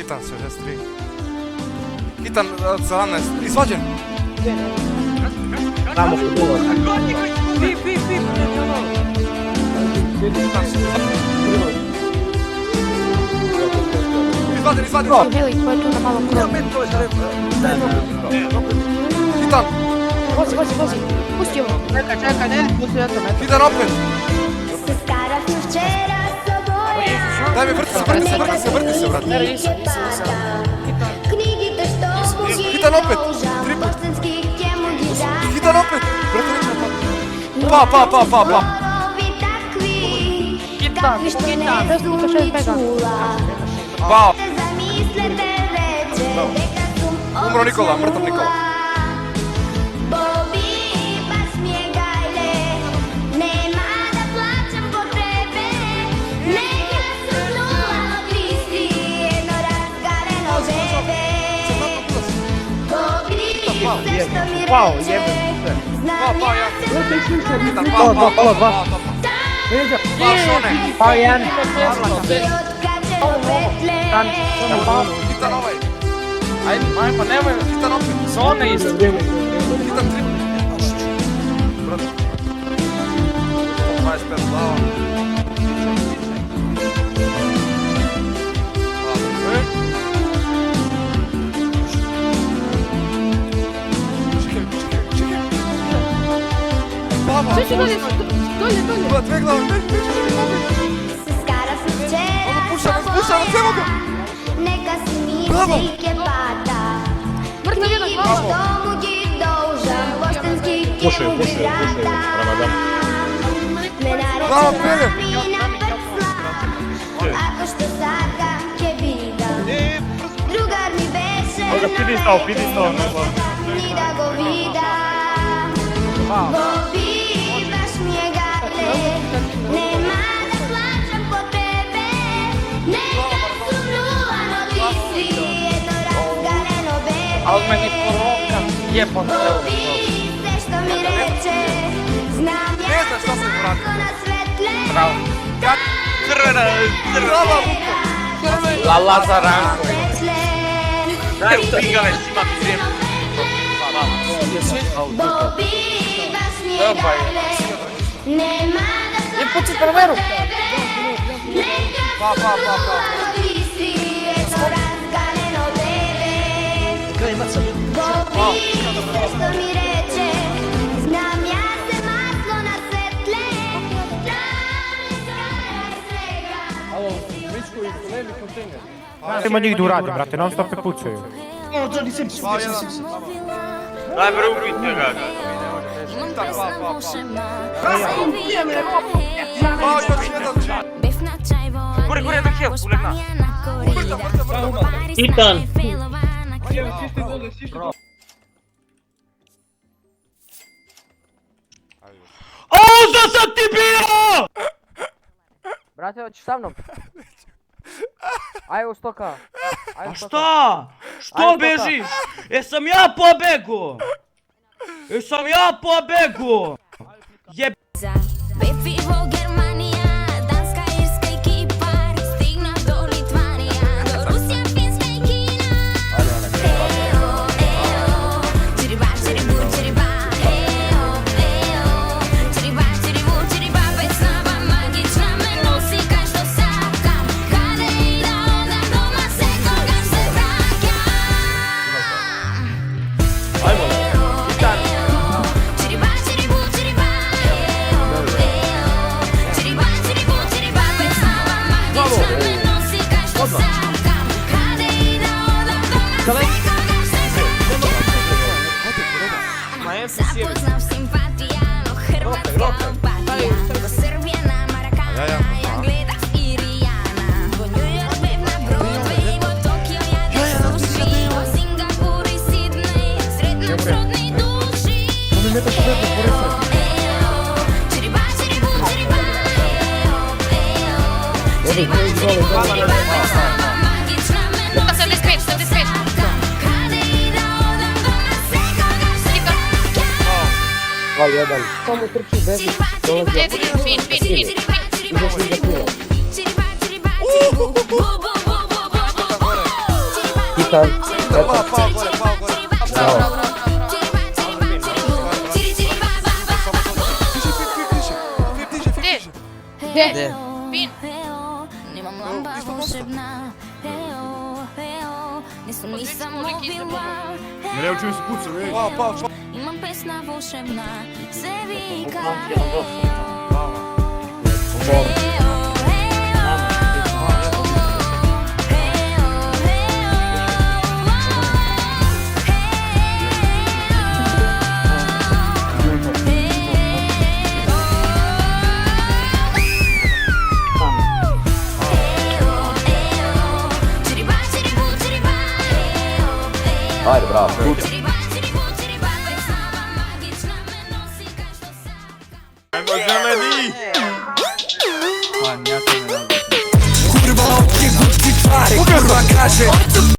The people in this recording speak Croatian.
Hitan 63. Hitan 17. Izvađen. Tamo kod ulaza. Izvađen. Bili, ko je tu na malom krovu? Hitan. Vozi. Pusti ovo. Čekaj, ne, pusti ja to metam. Hitan opet. Daj mi, vrti se, brate. Hitan opet. Triput. Hitan opet. Brate, neće napad. Pa. Hitan. Pa. Umro Nikola, mrtav Nikola. Pao, jebem sve. Pao, Pao jedan. Hitan ovaj. Ajmo, pa nemoj, Hitan opet. zone isto. Hitan triput. Brate. 25 glava. Baba! Sve će dolje. Ba, dve glave, neće mi Ovo puša, evo ga! Bravo! Mrtva jedna glava. Pušaju, Ramadan. Bravo, Pele! Oga, pidi stao, Ali meni poroka je po Ne znaš šta sam uradio. Bravo. Bravo! Lala za ranko. Daj, ubigave, ima mi zvijem. Je puci prveru. Pa. Kaj ima sam? Ima njih da uradim, brate, non stop me pucaju. Daj, bre, ubijte ga. Pa, još jedan će. Gori, jedan heal, ulegna. Hitan. Oza sam ti bio! Brate, hoćeš sa mnom? Ajde u stoka. A šta? Što bežiš? Jesam ja pobegu? Jeb... Samo trči bez dolazi. Ideš mi za pivo. Čekaj. Pao gore. Bravo. Diže. Gdje? Pin. Ne učinu se pucam, ej. Pao. Imam pesna volšebna, se vika. Ajde, bravo. Ajmo zeleni. Pa, ja sam ne znam. Kurva kaže